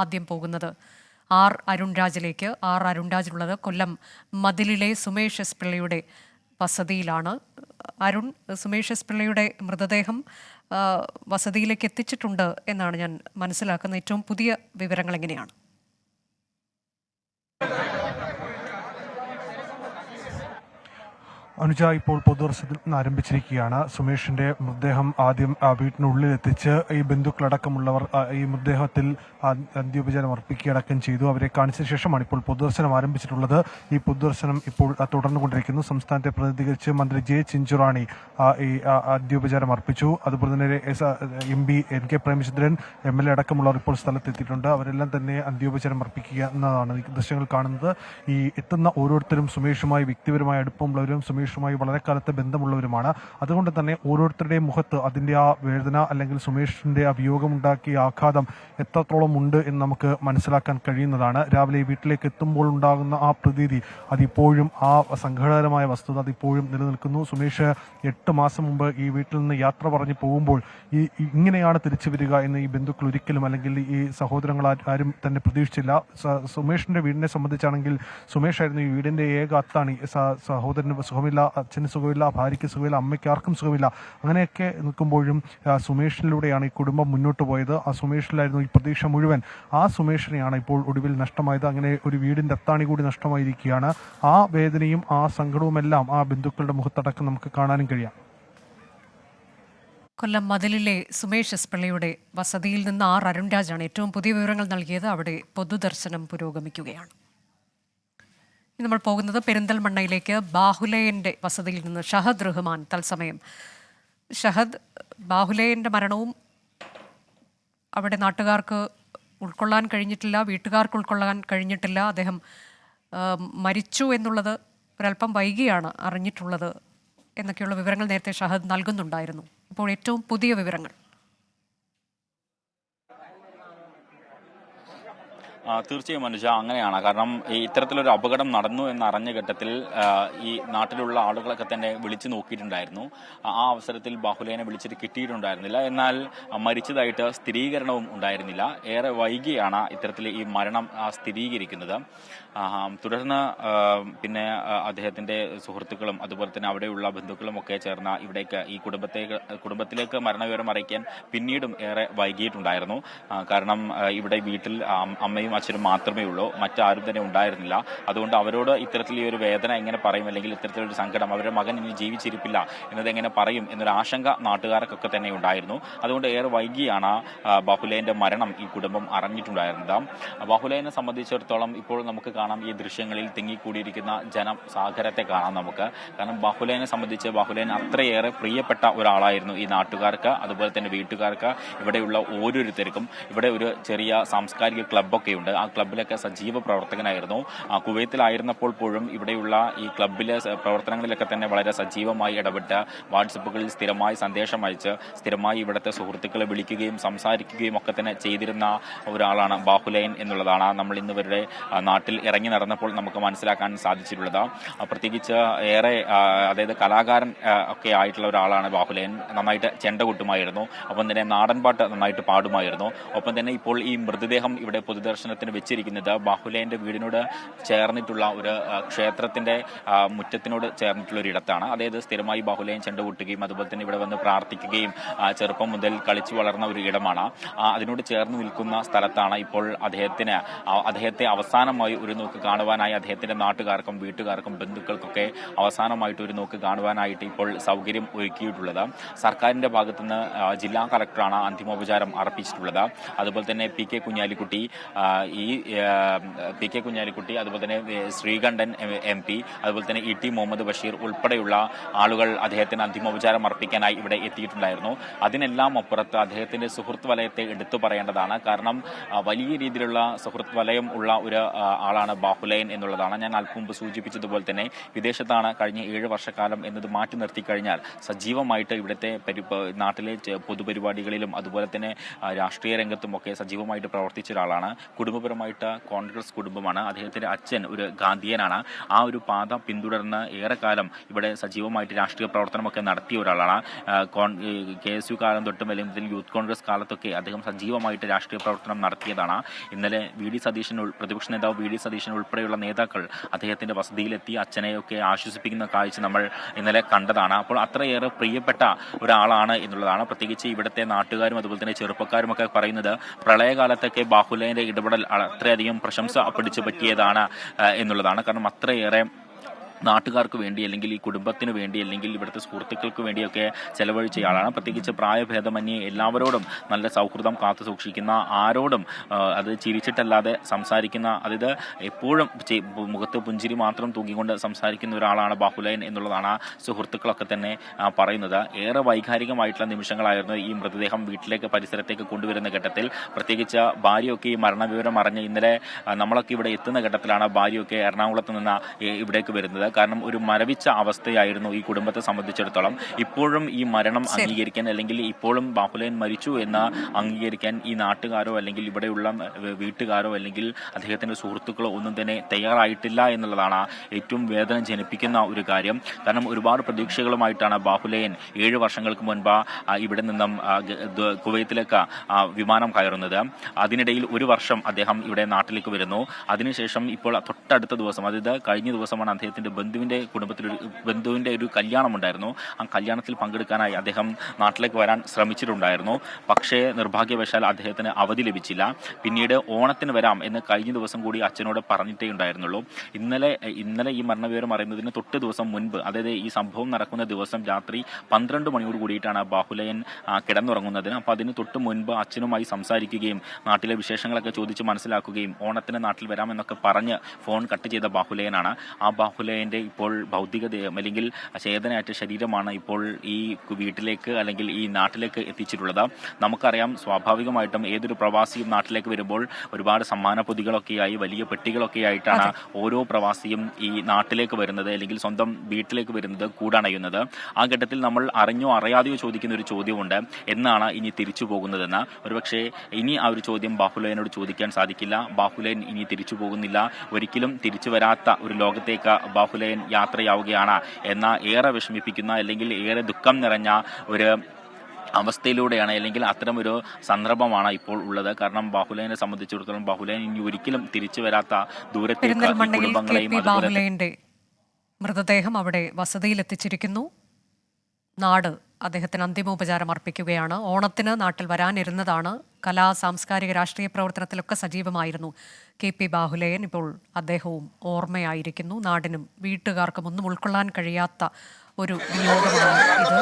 ആദ്യം പോകുന്നത് അരുൺരാജിലേക്ക്. അരുൺരാജിനുള്ളത് കൊല്ലം മതിലിലെ സുമേഷ് എസ് പിള്ളയുടെ വസതിയിലാണ്. സുമേഷ് എസ് പിള്ളയുടെ മൃതദേഹം വസതിയിലേക്ക് എത്തിച്ചിട്ടുണ്ട് എന്നാണ് ഞാൻ മനസ്സിലാക്കുന്നത്. ഏറ്റവും പുതിയ വിവരങ്ങൾ എങ്ങനെയാണ്? അനുജ, ഇപ്പോൾ പൊതുദർശനം ആരംഭിച്ചിരിക്കുകയാണ്. സുമേഷിന്റെ മൃതദേഹം ആദ്യം വീട്ടിനുള്ളിൽ എത്തിച്ച് ഈ ബന്ധുക്കളടക്കമുള്ളവർ ഈ മൃതദേഹത്തിൽ അന്ത്യോപചാരം അർപ്പിക്കുകയടക്കം ചെയ്തു. അവരെ കാണിച്ച ശേഷമാണ് ഇപ്പോൾ പൊതുദർശനം ആരംഭിച്ചിട്ടുള്ളത്. ഈ പൊതുദർശനം ഇപ്പോൾ തുടർന്നുകൊണ്ടിരിക്കുന്നു. സംസ്ഥാനത്തെ പ്രതിനിധീകരിച്ച് മന്ത്രി ജെ ചിഞ്ചുറാണി ഈ അന്ത്യോപചാരം അർപ്പിച്ചു. അതുപോലെ തന്നെ MP NK പ്രേമചന്ദ്രൻ MLA അടക്കമുള്ളവർ ഇപ്പോൾ സ്ഥലത്തെത്തിയിട്ടുണ്ട്. അവരെല്ലാം തന്നെ അന്ത്യോപചാരം അർപ്പിക്കുക എന്നതാണ് ദൃശ്യങ്ങൾ കാണുന്നത്. ഈ എത്തുന്ന ഓരോരുത്തരും സുമേഷുമായി വ്യക്തിപരമായ അടുപ്പമുള്ളവരും സുമേഷുമായി വളരെ കാലത്തെ ബന്ധമുള്ളവരുമാണ്. അതുകൊണ്ട് തന്നെ ഓരോരുത്തരുടെയും മുഖത്ത് അതിൻ്റെ ആ വേദന അല്ലെങ്കിൽ സുമേഷിന്റെ ആ വിയോഗമുണ്ടാക്കിയ ആഘാതം എത്രത്തോളം ഉണ്ട് എന്ന് നമുക്ക് മനസ്സിലാക്കാൻ കഴിയുന്നതാണ്. രാവിലെ വീട്ടിലേക്ക് എത്തുമ്പോൾ ഉണ്ടാകുന്ന ആ പ്രതീതി, അതിപ്പോഴും ആ സങ്കടകരമായ വസ്തുത അതിപ്പോഴും നിലനിൽക്കുന്നു. സുമേഷ് 8 മാസം മുമ്പ് ഈ വീട്ടിൽ നിന്ന് യാത്ര പറഞ്ഞ് പോകുമ്പോൾ ഇങ്ങനെയാണ് തിരിച്ചു വരിക എന്ന് ഈ ബന്ധുക്കൾ ഒരിക്കലും, അല്ലെങ്കിൽ ഈ സഹോദരങ്ങൾ ആരും തന്നെ പ്രതീക്ഷിച്ചില്ല. സുമേഷിന്റെ വീടിനെ സംബന്ധിച്ചാണെങ്കിൽ സുമേഷായിരുന്നു ഈ വീടിന്റെ ഏക അത്താണി. സഹോദരന് സുഖമില്ല, അച്ഛന് സുഖമില്ല, ഭാര്യയ്ക്ക് സുഖമില്ല, അമ്മയ്ക്ക് ആർക്കും സുഖമില്ല. അങ്ങനെയൊക്കെ നിൽക്കുമ്പോഴും സുമേഷിലൂടെയാണ് ഈ കുടുംബം മുന്നോട്ട് പോയത്. ആ സുമേഷിലായിരുന്നു ഈ പ്രതീക്ഷ മുഴുവൻ. ആ സുമേഷിനെയാണ് ഇപ്പോൾ ഒടുവിൽ നഷ്ടമായത്. അങ്ങനെ ഒരു വീടിന്റെ അത്താണി കൂടി നഷ്ടമായിരിക്കുകയാണ്. ആ വേദനയും ആ സങ്കടവുമെല്ലാം ആ ബന്ധുക്കളുടെ മുഖത്തടക്കം നമുക്ക് കാണാനും കഴിയാം. കൊല്ലം മതിലിലെ സുമേഷ് എസ് പിള്ളയുടെ വസതിയിൽ നിന്ന് അരുൺരാജാണ് ഏറ്റവും പുതിയ വിവരങ്ങൾ നൽകിയത്. അവിടെ പൊതുദർശനം പുരോഗമിക്കുകയാണ്. നമ്മൾ പോകുന്നത് പെരിന്തൽമണ്ണയിലേക്ക്. ബാഹുലേയൻ്റെ വസതിയിൽ നിന്ന് ഷഹദ് റഹ്മാൻ തത്സമയം. ഷഹദ്, ബാഹുലേയൻ്റെ മരണവും അവിടെ നാട്ടുകാർക്ക് ഉൾക്കൊള്ളാൻ കഴിഞ്ഞിട്ടില്ല, വീട്ടുകാർക്ക് ഉൾക്കൊള്ളാൻ കഴിഞ്ഞിട്ടില്ല. അദ്ദേഹം മരിച്ചു എന്നുള്ളത് ഒരല്പം വൈകിയാണ് അറിഞ്ഞിട്ടുള്ളത് എന്നൊക്കെയുള്ള വിവരങ്ങൾ നേരത്തെ ഷഹദ് നൽകുന്നുണ്ടായിരുന്നു. ഇപ്പോൾ ഏറ്റവും പുതിയ വിവരങ്ങൾ. തീർച്ചയായും അനുജ, അങ്ങനെയാണ്. കാരണം ഈ ഇത്തരത്തിലൊരു അപകടം നടന്നു എന്നറിഞ്ഞ ഘട്ടത്തിൽ ഈ നാട്ടിലുള്ള ആളുകളൊക്കെ തന്നെ വിളിച്ചു നോക്കിയിട്ടുണ്ടായിരുന്നു. ആ അവസരത്തിൽ ബാഹുലേനെ വിളിച്ചിട്ട് കിട്ടിയിട്ടുണ്ടായിരുന്നില്ല. എന്നാൽ മരിച്ചതായിട്ട് സ്ഥിരീകരണവും ഉണ്ടായിരുന്നില്ല. ഏറെ വൈകിയാണ് ഇത്തരത്തിൽ ഈ മരണം സ്ഥിരീകരിക്കുന്നത്. തുടർന്ന് പിന്നെ അദ്ദേഹത്തിന്റെ സുഹൃത്തുക്കളും അതുപോലെ തന്നെ അവിടെയുള്ള ബന്ധുക്കളും ഒക്കെ ചേർന്ന ഇവിടേക്ക് ഈ കുടുംബത്തിലേക്ക് മരണവിവരം അറിയിക്കാൻ പിന്നീടും ഏറെ വൈകിയിട്ടുണ്ടായിരുന്നു. കാരണം ഇവിടെ വീട്ടിൽ അമ്മയും അച്ഛനും മാത്രമേ ഉള്ളൂ, മറ്റാരും തന്നെ ഉണ്ടായിരുന്നില്ല. അതുകൊണ്ട് അവരോട് ഇത്തരത്തിൽ ഈ ഒരു വേദന എങ്ങനെ പറയും, അല്ലെങ്കിൽ ഇത്തരത്തിലൊരു സങ്കടം, അവരുടെ മകൻ ഇനി ജീവിച്ചിരിപ്പില്ല എന്നത് എങ്ങനെ പറയും എന്നൊരു ആശങ്ക നാട്ടുകാർക്കൊക്കെ തന്നെ ഉണ്ടായിരുന്നു. അതുകൊണ്ട് ഏറെ വൈകിയാണ് ബാഹുലേന്റെ മരണം ഈ കുടുംബം അറിഞ്ഞിട്ടുണ്ടായിരുന്നത്. ബാഹുലേനെ സംബന്ധിച്ചിടത്തോളം ഇപ്പോൾ നമുക്ക് കാണാം, ഈ ദൃശ്യങ്ങളിൽ തിങ്ങിക്കൂടിയിരിക്കുന്ന ജനസാഗരത്തെ കാണാം നമുക്ക്. കാരണം ബാഹുലേനെ സംബന്ധിച്ച് ബാഹുലേൻ അത്രയേറെ പ്രിയപ്പെട്ട ഒരാളായിരുന്നു ഈ നാട്ടുകാർക്ക്, അതുപോലെ തന്നെ വീട്ടുകാർക്ക്, ഇവിടെയുള്ള ഓരോരുത്തർക്കും. ഇവിടെ ഒരു ചെറിയ സാംസ്കാരിക ക്ലബ്ബൊക്കെ ഉണ്ട്. ആ ക്ലബിലൊക്കെ സജീവ പ്രവർത്തകനായിരുന്നു. കുവൈത്തിലായിരുന്നപ്പോൾ പോലും ഇവിടെയുള്ള ഈ ക്ലബിലെ പ്രവർത്തനങ്ങളിലൊക്കെ തന്നെ വളരെ സജീവമായി ഇടപെട്ട് വാട്സപ്പുകളിൽ സ്ഥിരമായി സന്ദേശം അയച്ച് സ്ഥിരമായി ഇവിടുത്തെ സുഹൃത്തുക്കളെ വിളിക്കുകയും സംസാരിക്കുകയും ഒക്കെ തന്നെ ചെയ്തിരുന്ന ഒരാളാണ് ബാഹുലേൻ എന്നുള്ളതാണ് നമ്മൾ ഇന്ന് ഇവരുടെ നാട്ടിൽ ഇറങ്ങി നടന്നപ്പോൾ നമുക്ക് മനസ്സിലാക്കാൻ സാധിച്ചിട്ടുള്ളത്. പ്രത്യേകിച്ച് ഏറെ അതായത് കലാകാരൻ ഒക്കെ ആയിട്ടുള്ള ഒരാളാണ് ബാഹുലേൻ. നന്നായിട്ട് ചെണ്ട കൊട്ടുമായിരുന്നു, ഒപ്പം തന്നെ നാടൻ പാട്ട് നന്നായിട്ട് പാടുമായിരുന്നു. ഒപ്പം തന്നെ ഇപ്പോൾ ഈ മൃതദേഹം ഇവിടെ പൊതുദർശനത്തിന് വെച്ചിരിക്കുന്നത് ബാഹുലേന്റെ വീടിനോട് ചേർന്നിട്ടുള്ള ഒരു ക്ഷേത്രത്തിന്റെ മുറ്റത്തിനോട് ചേർന്നിട്ടുള്ള ഒരു ഇടത്താണ്. അതായത് സ്ഥിരമായി ബാഹുലേൻ ചെണ്ട കൊട്ടുകയും അതുപോലെ തന്നെ ഇവിടെ വന്ന് പ്രാർത്ഥിക്കുകയും ചെറുപ്പം മുതൽ കളിച്ചു വളർന്ന ഒരു ഇടമാണ്. അതിനോട് ചേർന്ന് നിൽക്കുന്ന സ്ഥലത്താണ് ഇപ്പോൾ അദ്ദേഹത്തെ അവസാനമായി ഒരു നോക്ക് കാണുവാനായി അദ്ദേഹത്തിന്റെ നാട്ടുകാർക്കും വീട്ടുകാർക്കും ബന്ധുക്കൾക്കൊക്കെ അവസാനമായിട്ട് ഒരു നോക്ക് കാണുവാനായിട്ട് ഇപ്പോൾ സൗകര്യം ഒരുക്കിയിട്ടുള്ളത്. സർക്കാരിന്റെ ഭാഗത്തുനിന്ന് ജില്ലാ കളക്ടറാണ് അന്തിമോപചാരം അർപ്പിച്ചിട്ടുള്ളത്. അതുപോലെ തന്നെ PK കുഞ്ഞാലിക്കുട്ടി, അതുപോലെ തന്നെ ശ്രീകണ്ഠൻ MP, അതുപോലെ തന്നെ ET മുഹമ്മദ് ബഷീർ ഉൾപ്പെടെയുള്ള ആളുകൾ അദ്ദേഹത്തിന് അന്തിമോപചാരം അർപ്പിക്കാനായി ഇവിടെ എത്തിയിട്ടുണ്ടായിരുന്നു. അതിനെല്ലാം അപ്പുറത്ത് അദ്ദേഹത്തിന്റെ സുഹൃത്ത് വലയത്തെ എടുത്തു പറയേണ്ടതാണ്. കാരണം വലിയ രീതിയിലുള്ള സുഹൃത്ത് വലയം ഉള്ള ഒരു ആളാണ് ബാഹുലേൻ എന്നുള്ളതാണ്. ഞാൻ അല്പം മുമ്പ് സൂചിപ്പിച്ചതുപോലെ തന്നെ വിദേശത്താണ് കഴിഞ്ഞ 7 വർഷക്കാലം എന്നത് മാറ്റി നിർത്തി കഴിഞ്ഞാൽ സജീവമായിട്ട് ഇവിടുത്തെ നാട്ടിലെ പൊതുപരിപാടികളിലും അതുപോലെ തന്നെ രാഷ്ട്രീയ രംഗത്തും ഒക്കെ സജീവമായിട്ട് പ്രവർത്തിച്ച ഒരാളാണ്. കുടുംബപരമായിട്ട് കോൺഗ്രസ് കുടുംബമാണ്. അദ്ദേഹത്തിൻ്റെ അച്ഛൻ ഒരു ഗാന്ധിയനാണ്. ആ ഒരു പാത പിന്തുടർന്ന് ഏറെക്കാലം ഇവിടെ സജീവമായിട്ട് രാഷ്ട്രീയ പ്രവർത്തനമൊക്കെ നടത്തിയ ഒരാളാണ്. KSU കാലം തൊട്ടും അല്ലെങ്കിൽ യൂത്ത് കോൺഗ്രസ് കാലത്തൊക്കെ അദ്ദേഹം സജീവമായിട്ട് രാഷ്ട്രീയ പ്രവർത്തനം നടത്തിയതാണ്. ഇന്നലെ പ്രതിപക്ഷ നേതാവ് വി ഡി സതീശൻ ഉൾപ്പെടെയുള്ള നേതാക്കൾ അദ്ദേഹത്തിൻ്റെ വസതിയിലെത്തി അച്ഛനെയൊക്കെ ആശ്വസിപ്പിക്കുന്ന കാഴ്ച നമ്മൾ ഇന്നലെ കണ്ടതാണ്. അപ്പോൾ അത്രയേറെ പ്രിയപ്പെട്ട ഒരാളാണ് എന്നുള്ളതാണ്. പ്രത്യേകിച്ച് ഇവിടുത്തെ നാട്ടുകാരും അതുപോലെ തന്നെ ചെറുപ്പക്കാരുമൊക്കെ പറയുന്നത് പ്രളയകാലത്തൊക്കെ ബാഹുലേൻ്റെ ഇടപെടൽ അത്രയധികം പ്രശംസ പിടിച്ചു പറ്റിയതാണ് എന്നുള്ളതാണ്. കാരണം അത്രയേറെ നാട്ടുകാർക്ക് വേണ്ടി അല്ലെങ്കിൽ ഈ കുടുംബത്തിന് വേണ്ടി അല്ലെങ്കിൽ ഇവിടുത്തെ സുഹൃത്തുക്കൾക്ക് വേണ്ടിയൊക്കെ ചെലവഴിച്ച ആളാണ്. പ്രത്യേകിച്ച് പ്രായഭേദമന്യേ എല്ലാവരോടും നല്ല സൗഹൃദം കാത്തു സൂക്ഷിക്കുന്ന, ആരോടും അത് ചിരിച്ചിട്ടല്ലാതെ സംസാരിക്കുന്ന, അതായത് എപ്പോഴും മുഖത്ത് പുഞ്ചിരി മാത്രം തൂങ്ങിക്കൊണ്ട് സംസാരിക്കുന്ന ഒരാളാണ് ബാഹുലയൻ എന്നുള്ളതാണ് സുഹൃത്തുക്കളൊക്കെ തന്നെ പറയുന്നത്. ഏറെ വൈകാരികമായിട്ടുള്ള നിമിഷങ്ങളായിരുന്നു ഈ മൃതദേഹം വീട്ടിലേക്ക് പരിസരത്തേക്ക് കൊണ്ടുവരുന്ന ഘട്ടത്തിൽ. പ്രത്യേകിച്ച് ഭാര്യയൊക്കെ ഈ മരണവിവരം അറിഞ്ഞ് ഇന്നലെ നമ്മളൊക്കെ ഇവിടെ എത്തുന്ന ഘട്ടത്തിലാണ് ഭാര്യയൊക്കെ എറണാകുളത്ത് നിന്ന് ഇവിടേക്ക് വരുന്നത്. കാരണം ഒരു മരവിച്ച അവസ്ഥയായിരുന്നു ഈ കുടുംബത്തെ സംബന്ധിച്ചിടത്തോളം. ഇപ്പോഴും ഈ മരണം അംഗീകരിക്കാൻ അല്ലെങ്കിൽ ഇപ്പോഴും ബാഹുലയൻ മരിച്ചു എന്ന് അംഗീകരിക്കാൻ ഈ നാട്ടുകാരോ അല്ലെങ്കിൽ ഇവിടെയുള്ള വീട്ടുകാരോ അല്ലെങ്കിൽ അദ്ദേഹത്തിൻ്റെ സുഹൃത്തുക്കളോ ഒന്നും തന്നെ തയ്യാറായിട്ടില്ല എന്നുള്ളതാണ് ഏറ്റവും വേദന ജനിപ്പിക്കുന്ന ഒരു കാര്യം. കാരണം ഒരുപാട് പ്രതീക്ഷകളുമായിട്ടാണ് ബാഹുലയൻ 7 വർഷങ്ങൾക്ക് മുൻപ് ഇവിടെ നിന്നും കുവൈത്തിലേക്ക് വിമാനം കയറുന്നത്. അതിനിടയിൽ 1 വർഷം അദ്ദേഹം ഇവിടെ നാട്ടിലേക്ക് വരുന്നു. അതിനുശേഷം ഇപ്പോൾ തൊട്ടടുത്ത ദിവസം, അതായത് കഴിഞ്ഞ ദിവസമാണ് അദ്ദേഹത്തിൻ്റെ ബന്ധുവിൻ്റെ ഒരു കല്യാണം ഉണ്ടായിരുന്നു. ആ കല്യാണത്തിൽ പങ്കെടുക്കാനായി അദ്ദേഹം നാട്ടിലേക്ക് വരാൻ ശ്രമിച്ചിട്ടുണ്ടായിരുന്നു. പക്ഷേ നിർഭാഗ്യവശാൽ അദ്ദേഹത്തിന് അവധി ലഭിച്ചില്ല. പിന്നീട് ഓണത്തിന് വരാം എന്ന് കഴിഞ്ഞ ദിവസം കൂടി അച്ഛനോട് പറഞ്ഞിട്ടേ ഉണ്ടായിരുന്നുള്ളൂ. ഇന്നലെ ഈ മരണവിവരം അറിയുന്നതിന് തൊട്ട് ദിവസം മുൻപ്, അതായത് ഈ സംഭവം നടക്കുന്ന ദിവസം രാത്രി 12 മണിയോട് കൂടിയിട്ടാണ് ബാഹുലയൻ കിടന്നുറങ്ങുന്നത്. അപ്പോൾ അതിന് തൊട്ട് മുൻപ് അച്ഛനുമായി സംസാരിക്കുകയും നാട്ടിലെ വിശേഷങ്ങളൊക്കെ ചോദിച്ച് മനസ്സിലാക്കുകയും ഓണത്തിന് നാട്ടിൽ വരാമെന്നൊക്കെ പറഞ്ഞ് ഫോൺ കട്ട് ചെയ്ത ബാഹുലയനാണ്. ആ ബാഹുലയൻ്റെ ഇപ്പോൾ ഭൗതികദേഹം അല്ലെങ്കിൽ ചേതനയറ്റ ശരീരമാണ് ഇപ്പോൾ ഈ വീട്ടിലേക്ക് അല്ലെങ്കിൽ ഈ നാട്ടിലേക്ക് എത്തിച്ചിട്ടുള്ളത്. നമുക്കറിയാം, സ്വാഭാവികമായിട്ടും ഏതൊരു പ്രവാസിയും നാട്ടിലേക്ക് വരുമ്പോൾ ഒരുപാട് സമ്മാന പൊതികളൊക്കെയായി വലിയ പെട്ടികളൊക്കെ ആയിട്ടാണ് ഓരോ പ്രവാസിയും ഈ നാട്ടിലേക്ക് വരുന്നത് അല്ലെങ്കിൽ സ്വന്തം വീട്ടിലേക്ക് വരുന്നത്, കൂടണയുന്നത്. ആ ഘട്ടത്തിൽ നമ്മൾ അറിഞ്ഞോ അറിയാതെയോ ചോദിക്കുന്ന ഒരു ചോദ്യമുണ്ട്, എന്നാണ് ഇനി തിരിച്ചു പോകുന്നതെന്ന്. ഒരുപക്ഷെ ഇനി ആ ഒരു ചോദ്യം ബാഹുലയനോട് ചോദിക്കാൻ സാധിക്കില്ല. ബാഹുലയൻ ഇനി തിരിച്ചു പോകുന്നില്ല, ഒരിക്കലും തിരിച്ചു വരാത്ത ഒരു ലോകത്തേക്ക് ബാഹുലയൻ യാത്രയാവുകയാണ് എന്ന ഏറെ വിഷമിപ്പിക്കുന്ന അല്ലെങ്കിൽ ഏറെ ദുഃഖം നിറഞ്ഞ ഒരു അവസ്ഥയിലൂടെയാണ് അല്ലെങ്കിൽ അത്തരമൊരു സന്ദർഭമാണ് ഇപ്പോൾ ഉള്ളത്. കാരണം ബാഹുലയനെ സംബന്ധിച്ചിടത്തോളം ബാഹുലയൻ ഇനി ഒരിക്കലും തിരിച്ചു വരാത്ത ദൂരത്തേക്ക് കുടുംബങ്ങളെയും ബാഹുലയന്റെ മൃതദേഹം അവിടെ വസതിയിൽ എത്തിച്ചിരിക്കുന്നു. നാട് അദ്ദേഹത്തിന് അന്തിമോപചാരം അർപ്പിക്കുകയാണ്. ഓണത്തിന് നാട്ടിൽ വരാനിരുന്നതാണ്. സാംസ്കാരിക രാഷ്ട്രീയ പ്രവർത്തനത്തിലൊക്കെ സജീവമായിരുന്നു KP ബാഹുലയൻ. ഇപ്പോൾ അദ്ദേഹവും ഓർമ്മയായിരിക്കുന്നു. നാടിനും വീട്ടുകാർക്കും ഒന്നും ഉൾക്കൊള്ളാൻ കഴിയാത്ത ഒരു വിയോഗമാണ് ഇത്.